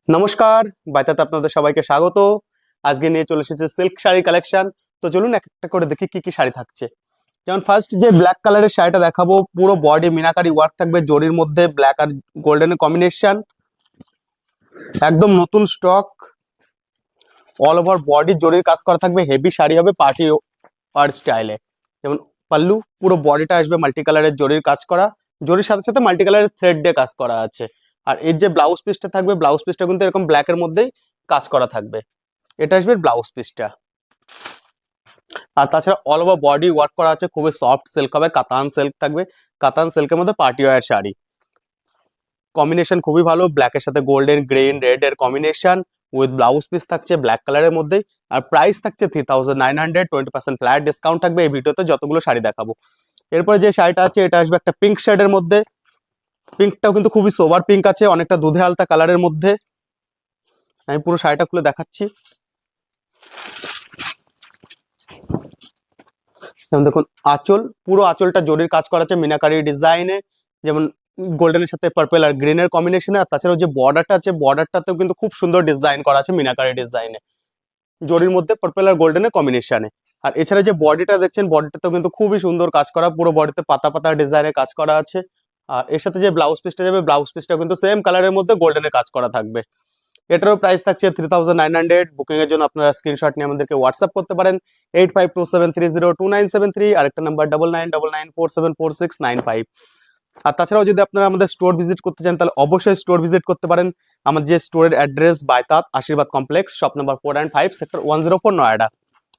নমস্কার, বাইতাতে আপনাদের সবাইকে স্বাগত। আজকে নিয়ে চলে এসেছে সিল্ক শাড়ি কালেকশন। তো চলুন এক একটা করে দেখি কি কি শাড়ি থাকছে। যেমন ফার্স্ট যে ব্ল্যাক কালারের শাড়িটা দেখাবো, পুরো বডি মিনাকারি ওয়ার্ক থাকবে, জরির মধ্যে ব্ল্যাক আর গোল্ডেনের কম্বিনেশন, একদম নতুন স্টক। অল ওভার বডি জরির কাজ করা থাকবে, হেভি শাড়ি হবে পার্টি ওয়ার স্টাইলে। যেমন পাল্লু, পুরো বডিটা আসবে মাল্টি কালারের জরির কাজ করা, জরির সাথে সাথে মাল্টি কালারের থ্রেড দিয়ে কাজ করা আছে। আর এর যে ব্লাউজ পিসটা থাকবে, ব্লাউজ পিসটা কিন্তু এরকম ব্ল্যাকের মধ্যেই কাজ করা থাকবে। এটা আসবে ব্লাউজ পিসটা। আর তাছাড়া অল ওভার বডি ওয়ার্ক করা আছে, খুবই সফট সিল্ক হবে, কাতান সিল্ক থাকবে, কাতান সিল্কের মধ্যে পার্টি ওয়্যার শাড়ি। কম্বিনেশন খুবই ভালো, ব্ল্যাকের সাথে গোল্ডেন গ্রিন রেড এর কম্বিনেশন, উইথ ব্লাউজ পিস থাকছে ব্ল্যাক কালারের মধ্যে। আর প্রাইস থাকছে 3900, 20% ফ্ল্যাট ডিসকাউন্ট থাকবে এই ভিডিওতে যতগুলো শাড়ি দেখাবো। এরপরে যে শাড়িটা আছে এটা আসবে একটা পিঙ্ক শেডের মধ্যে। পিঙ্কটাও কিন্তু খুবই সোবার পিঙ্ক আছে, অনেকটা দুধে আলতা কালারের মধ্যে। আমি পুরো শাড়িটা খুলে দেখাচ্ছি। যেমন দেখুন আঁচল, পুরো আঁচলটা জরির কাজ করা আছে মিনাকারি ডিজাইনে, যেমন গোল্ডেনের সাথে পার্পল আর গ্রিনের কম্বিনেশনে। আর তাছাড়াও যে বর্ডারটা আছে, বর্ডারটাতেও কিন্তু খুব সুন্দর ডিজাইন করা আছে মিনাকারি ডিজাইনে, জরির মধ্যে পার্পল আর গোল্ডেনের কম্বিনেশনে। আর এছাড়া যে বডিটা দেখছেন, বডিটাতেও কিন্তু খুবই সুন্দর কাজ করা, পুরো বডিতে পাতা পাতা ডিজাইনের কাজ করা আছে। আর এর সাথে যে ব্লাউজ পিসটা যাবে, ব্লাউজ পিসটা কিন্তু সেম কালারের মধ্যে গোল্ডেনের কাজ করা থাকবে। এটারও প্রাইস থাকছে 3900। বুকিং এর জন্য আপনারা স্ক্রিনশট নিয়ে আমাদেরকে হোয়াটসঅ্যাপ করতে পারেন 8527302973, আরেকটা নাম্বার 9999474695। আর তাছাড়াও যদি আপনারা আমাদের স্টোর ভিজিট করতে চান তাহলে অবশ্যই স্টোর ভিজিট করতে পারেন। আমাদের যে স্টোরের অ্যাড্রেস বাইতাত আশীর্বাদ complex, shop number 4 and 5, sector 104, Noida.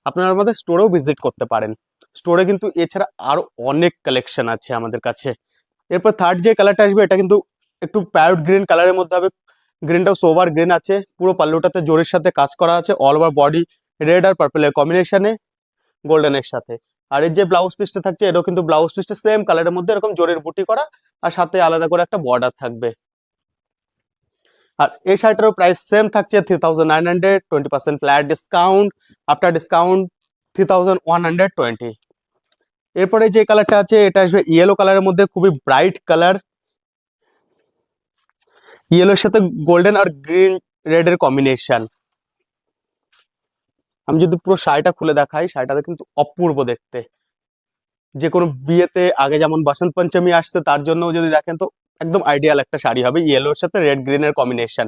আপনারা আমাদের স্টোরেও ভিজিট করতে পারেন। স্টোরে কিন্তু এছাড়া আরো অনেক কালেকশন আছে আমাদের কাছে। এরপর থার্ড যে কালারটা আসবে এটা কিন্তু একটু প্যারট গ্রিন কালারের মধ্যে হবে। গ্রিনটাও সোভার গ্রিন আছে, পুরো পাল্লুটাতে জরির সাথে কাজ করা আছে, অল ওভার বডি রেড আর পার্পলের কম্বিনেশনে গোল্ডেনের সাথে। আর এর যে ব্লাউজ পিসটা থাকছে এটাও কিন্তু ব্লাউজ পিসটা সেম কালারের মধ্যে এরকম জরির বুটি করা, আর সাথে আলাদা করে একটা বর্ডার থাকবে। আর এই শাড়িটারও প্রাইস সেম থাকছে 3900, 20% ফ্ল্যাট ডিসকাউন্ট, আফটার ডিসকাউন্ট 3120। এরপরে যে কালারটা আছে এটা আসবে ইয়েলো কালারের মধ্যে, খুবই ব্রাইট কালার, ইয়েলোর সাথে গোল্ডেন আর গ্রিন রেড এর কম্বিনেশন। আমি যদি পুরো শাড়িটা খুলে দেখাই, শাড়িটা কিন্তু অপূর্ব দেখতে। যে কোনো বিয়েতে আগে যেমন বসন্ত পঞ্চমী আসছে তার জন্য যদি দেখেন তো একদম আইডিয়াল একটা শাড়ি হবে, ইয়েলোর সাথে রেড গ্রিনের কম্বিনেশন।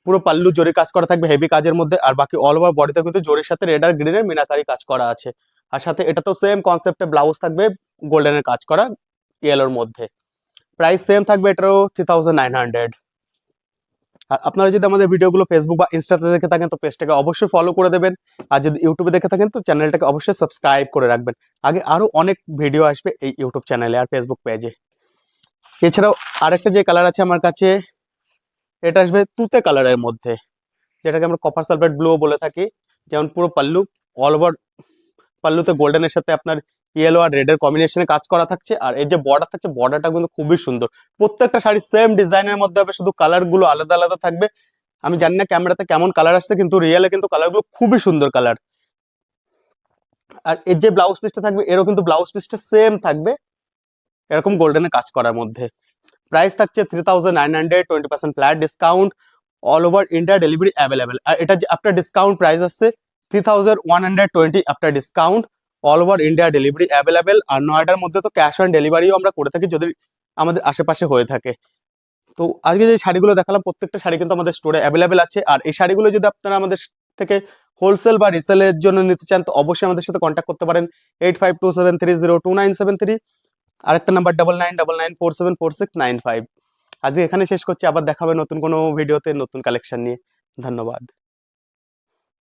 পুরো পাল্লু জরি কাজ করা থাকবে হেভি কাজের মধ্যে, আর বাকি অল ওভার বডিতে কিন্তু জরির সাথে রেড আর গ্রিনের মিনাকারি কাজ করা আছে। আর সাথে এটা তো সেম কনসেপ্টে ব্লাউজ থাকবে গোল্ডেনের কাজ করা ইয়েলোর মধ্যে। প্রাইস সেম থাকবে এটারও 3900। আর আপনারা যদি আমাদের ভিডিওগুলো ফেসবুক বা ইনস্টাতে দেখে থাকেন তো পেজটাকে অবশ্যই ফলো করে দেবেন। আর যদি ইউটিউবে দেখে থাকেন তো চ্যানেলটাকে অবশ্যই সাবস্ক্রাইব করে রাখবেন। আগে আরো অনেক ভিডিও আসবে এই ইউটিউব চ্যানেলে আর ফেসবুক পেজে। এছাড়াও আরেকটা যে কালার আছে আমার কাছে, এটা আসবে তুতে কালারের মধ্যে, যেটাকে আমরা কপার সালফেট ব্লু বলে থাকি। যেমন পুরো পাল্লু, অল ওভার পাল্লুতে গোল্ডেনের সাথে আপনার ইয়েলো আর রেড এর কম্বিনেশনে কাজ করা থাকছে। আর এই যে বর্ডার থাকছে, বর্ডারটা কিন্তু খুবই সুন্দর। প্রত্যেকটা শাড়ি সেম ডিজাইনের মধ্যে হবে, শুধু কালার গুলো আলাদা আলাদা থাকবে। আমি জানি না ক্যামেরাতে কেমন কালার আসছে, কিন্তু রিয়েলে কিন্তু কালারগুলো খুবই সুন্দর কালার। আর এর যে ব্লাউজ পিসটা থাকবে এরও কিন্তু ব্লাউজ পিসটা সেম থাকবে এরকম গোল্ডেনে কাজ করার মধ্যে। প্রাইস থাকছে 3900, 20% flat discount, all over India delivery available. আর এটা যে আফটার ডিসকাউন্ট প্রাইস আসছে 3120 after discount, all over India delivery available. আর নয়ডার মধ্যে তো ক্যাশ অন ডেলিভারিও আমরা করে থাকি যদি আমাদের আশেপাশে হয়ে থাকে। তো আজকে যে শাড়িগুলো দেখালাম প্রত্যেকটা শাড়ি কিন্তু আমাদের স্টোরে অ্যাভেলেবেল আছে। আর এই শাড়িগুলো যদি আপনারা আমাদের থেকে হোলসেল বা রিসেলের জন্য নিতে চান তো অবশ্যই আমাদের সাথে কন্ট্যাক্ট করতে পারেন 8527302973, আরেকটা নাম্বার 9999474695। আজকে এখানে শেষ করছি, আবার দেখাবে নতুন কোনো ভিডিওতে নতুন কালেকশন নিয়ে। ধন্যবাদ।